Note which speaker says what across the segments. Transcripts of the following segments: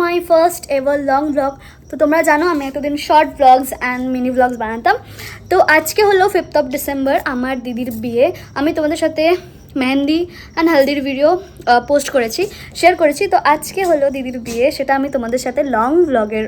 Speaker 1: মাই first ever long blog. তো তোমরা জানো আমি এতদিন short blogs and mini blogs বানাতাম। তো আজকে হলো 5th of December, আমার দিদির বিয়ে। আমি তোমাদের সাথে মেহেন্দি অ্যান্ড হলদির ভিডিও পোস্ট করেছি, শেয়ার করেছি। তো আজকে হলো দিদির বিয়ে, সেটা আমি তোমাদের সাথে লং ব্লগের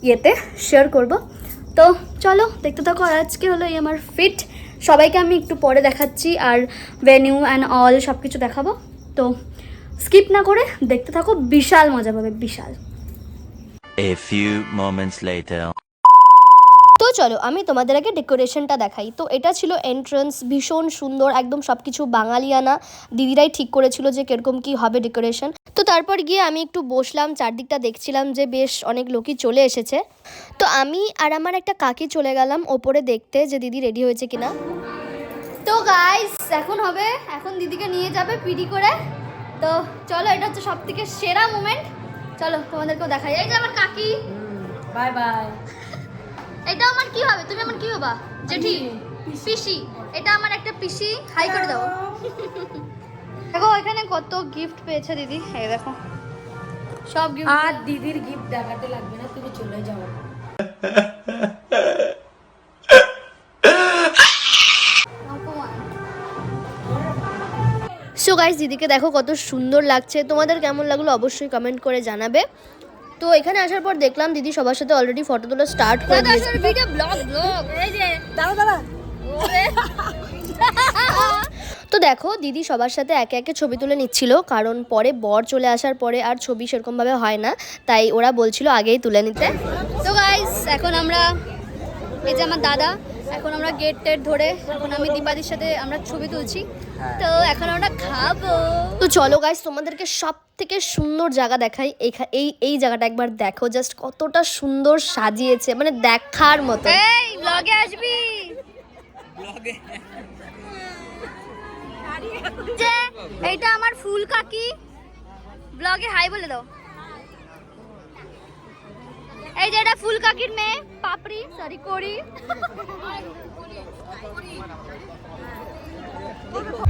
Speaker 1: ইয়েতে শেয়ার করব। তো চলো দেখতে থাকো। আর আজকে হলো এই আমার ফিট, সবাইকে আমি একটু পরে দেখাচ্ছি আর ভেনিউ অ্যান্ড অল সব কিছু দেখাবো। তো স্কিপ না করে দেখতে থাকো, বিশাল মজা পাবে, বিশাল।
Speaker 2: A few moments later.
Speaker 3: তো চলো আমি তোমাদের আগে ডেকোরেশনটা দেখাই। তো এটা ছিল এন্ট্রান্স, ভীষণ সুন্দর, একদম সব কিছু বাঙালিয়ানা। দিদিরাই ঠিক করেছিল যে কিরকম কি হবে ডেকোরেশন। তো তারপর গিয়ে আমি একটু বসলাম, চারদিকটা দেখছিলাম যে বেশ অনেক লোকই চলে এসেছে। তো আমি আর আমার একটা কাকি চলে গেলাম ওপরে দেখতে যে দিদি রেডি হয়েছে কিনা।
Speaker 1: তো গাইস এখন হবে, এখন দিদিকে নিয়ে যাবে পিডি করে। তো চলো, এটা হচ্ছে সব থেকে সেরা মোমেন্ট। চলো তোমাদেরকেও দেখাই। এই যে আমার কাকি,
Speaker 4: বাই বাই।
Speaker 1: এটা আমার কি হবে? তুমি আমার কি হবা? জেঠি, পিসি। এটা আমার একটা পিসি। হাই করে দাও। দেখো এখানে কত গিফট পেয়েছে দিদি, এই দেখো সব গিফট।
Speaker 4: আর দিদির গিফট দেখাতে লাগবে না, তুমি চলে যাও।
Speaker 3: সো গাইস দিদিকে দেখো কত সুন্দর লাগছে। তোমাদের কেমন লাগলো অবশ্যই কমেন্ট করে জানাবে। তো এখানে আসার পর দেখলাম দিদি সবার সাথে অলরেডি ফটো তোলা স্টার্ট করে দিয়েছে।
Speaker 1: ভিডিও ব্লগ এই যে
Speaker 4: দাঁড়া
Speaker 3: তো দেখো দিদি সবার সাথে একে একে ছবি তুলে নিচ্ছিল, কারণ পরে বর চলে আসার পরে আর ছবি সেরকমভাবে হয় না, তাই ওরা বলছিল আগেই তুলে নিতে।
Speaker 1: তো গাইস এখন আমরা, এই যে আমার দাদা, এখন আমরা গেট টেট ধরে এখন আমি দীপাদির সাথে আমরা ছবি তুলছি। তো এখন আমরা খাবো।
Speaker 3: তো চলো গাইস তোমাদেরকে সব থেকে সুন্দর জায়গা দেখাই। এই জায়গাটা একবার দেখো, জাস্ট কতটা সুন্দর সাজিয়েছে, মানে দেখার মতো।
Speaker 1: এই ব্লগে আসবি? যে এইটা আমার ফুল কাকি, ব্লগে হাই বলে দাও। এই যে এটা ফুল কাকির মেয়ে পাপড়ি, সরি করি।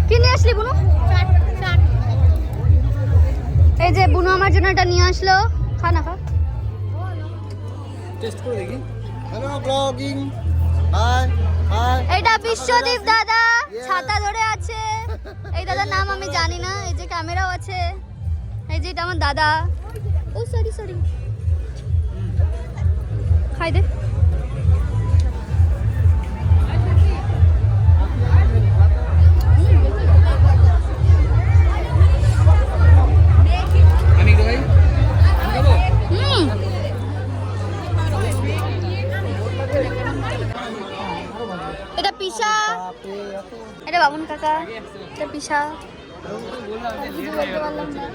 Speaker 1: কি নিয়ে আসলি বুনু? এই যে বুনু আমার জন্য এটা নিয়ে আসলো, খা না খা।
Speaker 5: টেস্ট করে দেখি। Hello blogging, high high.
Speaker 1: এটা বিশ্বদীপ দাদা ছাতা ধরে আছে। এই দাদার নাম আমি জানি না। এই যে ক্যামেরাও আছে। এই যে এটা আমার দাদা। ও সরি সরি, খাই দে। এটা পিসা, এটা বাবুন কাকা, এটা পিসা। কিছু বলতে পারলাম না।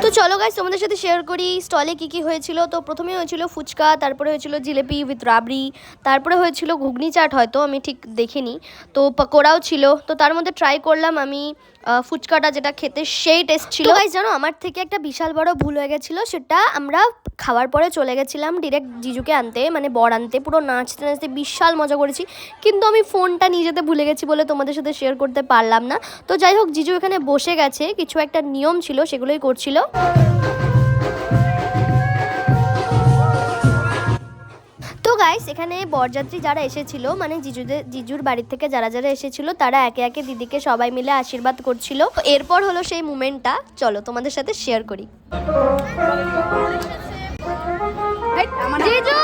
Speaker 3: তো চলো গাইস তোমাদের সাথে শেয়ার করি স্টলে কি কি হয়েছিল। তো প্রথমে হয়েছিল ফুচকা, তারপরে হয়েছিল জিলেপি উইথ রাবড়ি, তারপরে হয়েছিল ঘুগনি চাট, হয়তো আমি ঠিক দেখিনি। তো পকোড়াও ছিল। তো তার মধ্যে ট্রাই করলাম আমি ফুচকাটা, যেটা খেতে সেই টেস্ট ছিল। গাইস জানো আমার থেকে একটা বিশাল বড় ভুল হয়ে গেছিলো, সেটা আমরা খাওয়ার পরে চলে গেছিলাম ডিরেক্ট জিজুকে আনতে, মানে বর আনতে। পুরো নাচতে নাচতে বিশাল মজা করেছি, কিন্তু আমি ফোনটা নিয়ে যেতে ভুলে গেছি বলে তোমাদের সাথে শেয়ার করতে পারলাম না। তো যাই হোক, জিজু এখানে বসে গেছে, কিছু একটা নিয়ম ছিল সেগুলোই করছিল। তো গাইস এখানে বরযাত্রী যারা এসেছিল, মানে জিজুর বাড়ির থেকে যারা যারা এসেছিল, তারা একে একে দিদিকে সবাই মিলে আশীর্বাদ করছিল। তো এরপর হলো সেই মুমেন্টটা, চলো তোমাদের সাথে শেয়ার করি।
Speaker 1: জিজু,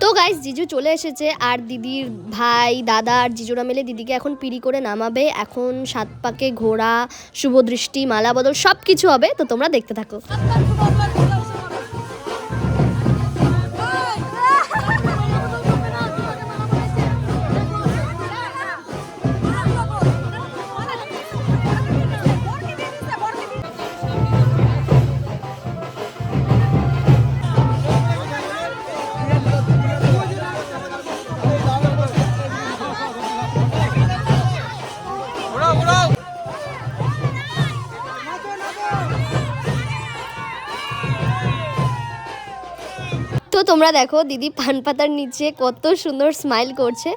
Speaker 3: তো গাইস জিজু চলে এসেছে, আর দিদির ভাই দাদা আর জিজুরা মিলে দিদিকে এখন পিড়ি করে নামাবে। এখন 7 পাকে ঘোড়া, শুভদৃষ্টি, মালা বদল সব কিছু হবে। তো তোমরা দেখতে থাকো। তো তোমরা দেখো দিদি পান পাতার নিচে কত সুন্দর স্মাইল করছে।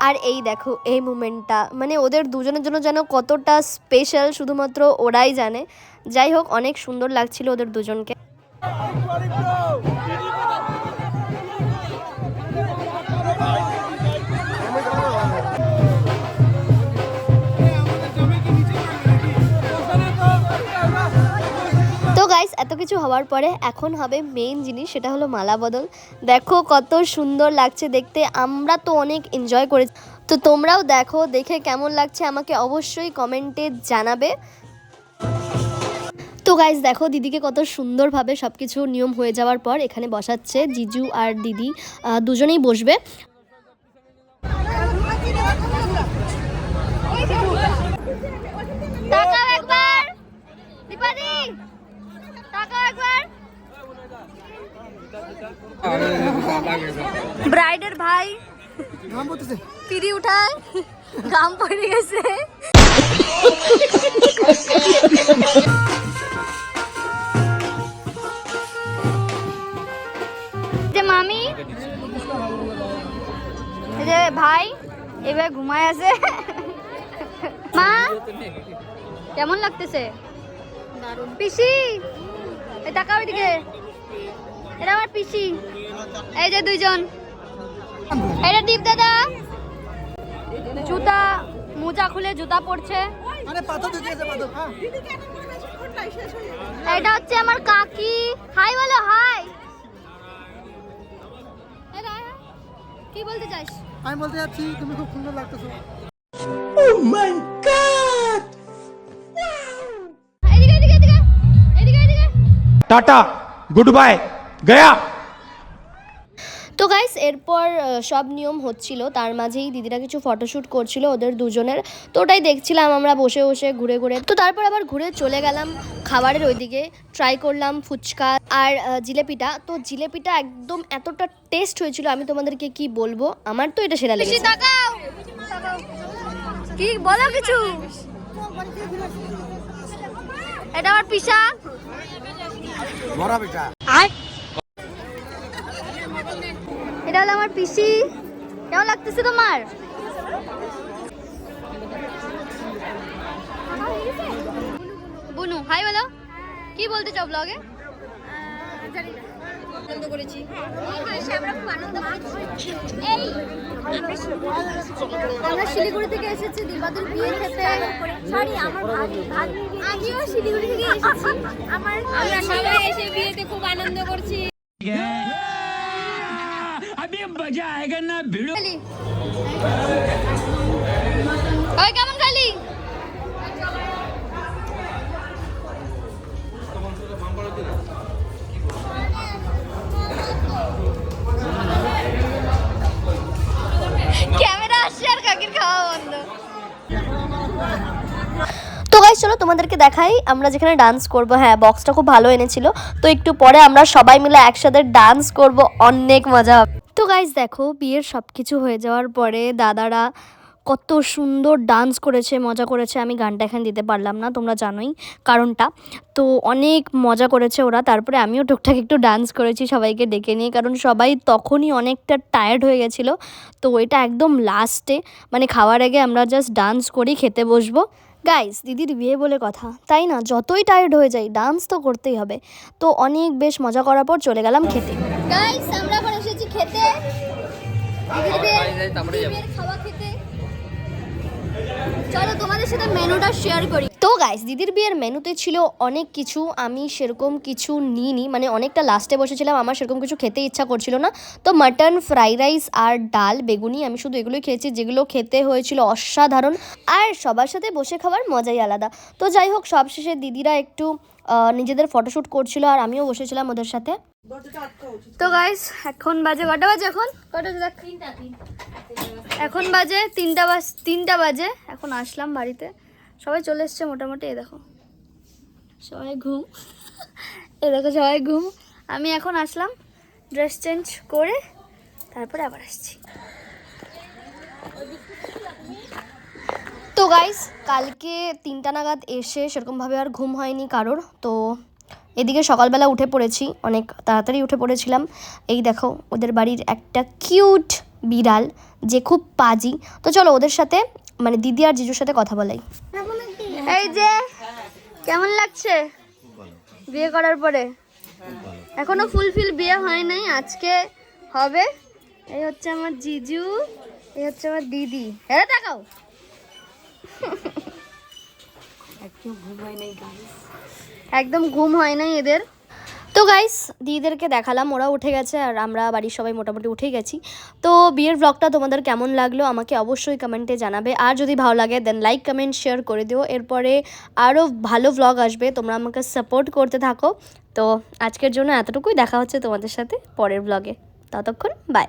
Speaker 3: আর এই দেখো এই মুমেন্টটা, মানে ওদের দুজনের জন্য যেন কতটা স্পেশাল শুধুমাত্র ওরাই জানে। যাই হোক, অনেক সুন্দর লাগছিল ওদের দুজনকে। তো গাইস, এত কিছু হওয়ার পরে এখন হবে মেইন জিনিস, সেটা হলো মালা বদল। দেখো কত সুন্দর লাগছে দেখতে, আমরা তো অনেক এনজয় করেছি। তো তোমরাও দেখো, দেখে কেমন লাগছে আমাকে অবশ্যই কমেন্টে জানাবে। তো গাইস দেখো, দিদিকে কত সুন্দরভাবে সব কিছু নিয়ম হয়ে যাওয়ার পর এখানে বসাচ্ছে। জিজু আর দিদি দুজনেই বসবে। তাকাও একবার দীপাদি, তাকাও একবার। ব্রাইডের ভাই পিড়ি উঠায়, ঘাম পড়ে গেছে। যে মামি, যে ভাই এবার ঘুমায় আছে। মা কেমন লাগতেছে? পিসি এই টাকা ওইদিকে, এটা আমার পিসি। এই যে দুইজন, এটা দীপ দাদা জুতা মোজা খুলে জুতা পরছে। এটা হচ্ছে আমার কাকি। হাই বলো, হাই। কি বলতে চাইস?
Speaker 5: আমি বলতে যাচ্ছি তুমি খুব সুন্দর লাগতেছো।
Speaker 3: এদিকে এদিকে এদিকে এদিকে এদিকে।
Speaker 6: टाटा गुड बाय गया।
Speaker 3: তো গাইস, এরপর সব নিয়ম হচ্ছিল, তার মাঝেই দিদিরা কিছু ফটোশ্যুট করছিল ওদের দুজনের। তো ওটাই দেখছিলাম আমরা বসে বসে ঘুরে ঘুরে। তো তারপর আবার ঘুরে চলে গেলাম খাবারের ওইদিকে। ট্রাই করলাম ফুচকা আর জিলেপিটা। তো জিলেপিটা একদম এতটা টেস্ট হয়েছিল, আমি তোমাদেরকে কি বলবো, আমার তো এটা সেরা লেগেছে। কি বলো কিছু? এটা আমার পিসা।
Speaker 5: বড় বেটা
Speaker 3: এটা হলো আমার পিসি। কেমন লাগতেছে তোমার? বুনু হাই বলো, কি বলতে চাও ব্লগে? আনন্দ করেছি, আমরা শিলিগুড়ি থেকে এসেছি দীপাদের বিয়ে খেতে। আমিও শিলিগুড়ি থেকে এসেছি। আমরা সবাই এসে বিয়েতে খুব আনন্দ করছি।
Speaker 6: अभी मजा आएगा ना भिड़ो।
Speaker 3: ওই কেমন খালি? ক্যামেরা আসছে আর কাকির খাওয়া বন্ধ। তো গাইস চলো তোমাদেরকে দেখাই আমরা যেখানে ডান্স করব। হ্যাঁ, বক্সটা খুব ভালো এনেছিল। তো একটু পরে আমরা সবাই মিলে একসাথে ডান্স করব, অনেক মজা হবে। তো গাইস দেখো, বিয়ের সব কিছু হয়ে যাওয়ার পরে দাদারা কত সুন্দর ডান্স করেছে, মজা করেছে। আমি গানটা এখানে দিতে পারলাম না, তোমরা জানোই কারণটা। তো অনেক মজা করেছে ওরা। তারপরে আমিও টুকটাক একটু ডান্স করেছি সবাইকে ডেকে নিয়ে, কারণ সবাই তখনই অনেকটা টায়ার্ড হয়ে গেছিলো। তো এটা একদম লাস্টে, মানে খাওয়ার আগে আমরা জাস্ট ডান্স করি, খেতে বসবো। গাইস, দিদির বিয়ে বলে কথা, তাই না? যতই টায়ার্ড হয়ে যাই ডান্স তো করতেই হবে। তো অনেক বেশ মজা করার পর চলে গেলাম খেতে। গাইস, আমরা এখন এসেছি খেতে, দিদির খাওয়া খেতে। চলো তোমাদের সাথে মেনুটা শেয়ার করি। তো গাইস, দিদির বিয়ের মেনুতে ছিল অনেক কিছু, আমি সেরকম কিছু নিইনি, মানে অনেকটা লাস্টে বসেছিলাম, আমার সেরকম কিছু খেতে ইচ্ছা করছিল না। তো মাটন, ফ্রাইড রাইস আর ডাল বেগুনি, আমি শুধু এগুলোই খেয়েছি, যেগুলো খেতে হয়েছিল অসাধারণ। আর সবার সাথে বসে খাওয়ার মজাই আলাদা। তো যাই হোক, সবশেষে দিদিরা একটু নিজেদের ফটোশ্যুট করছিল আর আমিও বসেছিলাম ওদের সাথে। তো গাইস, এখন বাজে কটা বাজে? এখন কটা দেখ, এখন বাজে 3টা বাজে। এখন আসলাম বাড়িতে, সবাই চলে এসছে মোটামুটি। এ দেখো সবাই ঘুম, এ দেখো সবাই ঘুম। আমি এখন আসলাম, ড্রেস চেঞ্জ করে তারপরে আবার আসছি। তো গাইস, কালকে 3টা নাগাদ এসে সেরকমভাবে আর ঘুম হয়নি কারোর। তো এদিকে সকালবেলা উঠে পড়েছি, অনেক তাড়াতাড়ি উঠে পড়েছিলাম। এই দেখো ওদের বাড়ির একটা কিউট বিড়াল যে খুব পাজি। তো চলো ওদের সাথে মানে দিদি আর জিজুর সাথে কথা বলাই। এই যে কেমন লাগছে বিয়ে করার পরে? এখনো ফুলফিল বিয়ে হয় নাই, আজকে হবে। এই হচ্ছে আমার জিজু, এই হচ্ছে আমার দিদি। হ্যাঁ দেখাও। একদম ঘুম হয় নাই এদের। তো গাইস দিদিদেরকে দেখালাম, ওরা উঠে গেছে আর আমরা বাড়ির সবাই মোটামুটি উঠে গেছি। তো বিয়ের ব্লগটা তোমাদের কেমন লাগলো আমাকে অবশ্যই কমেন্টে জানাবে। আর যদি ভালো লাগে দেন লাইক কমেন্ট শেয়ার করে দিও। এরপরে আরও ভালো ব্লগ আসবে, তোমরা আমাকে সাপোর্ট করতে থাকো। তো আজকের জন্য এতটুকুই, দেখা হচ্ছে তোমাদের সাথে পরের ব্লগে। ততক্ষণ বাই।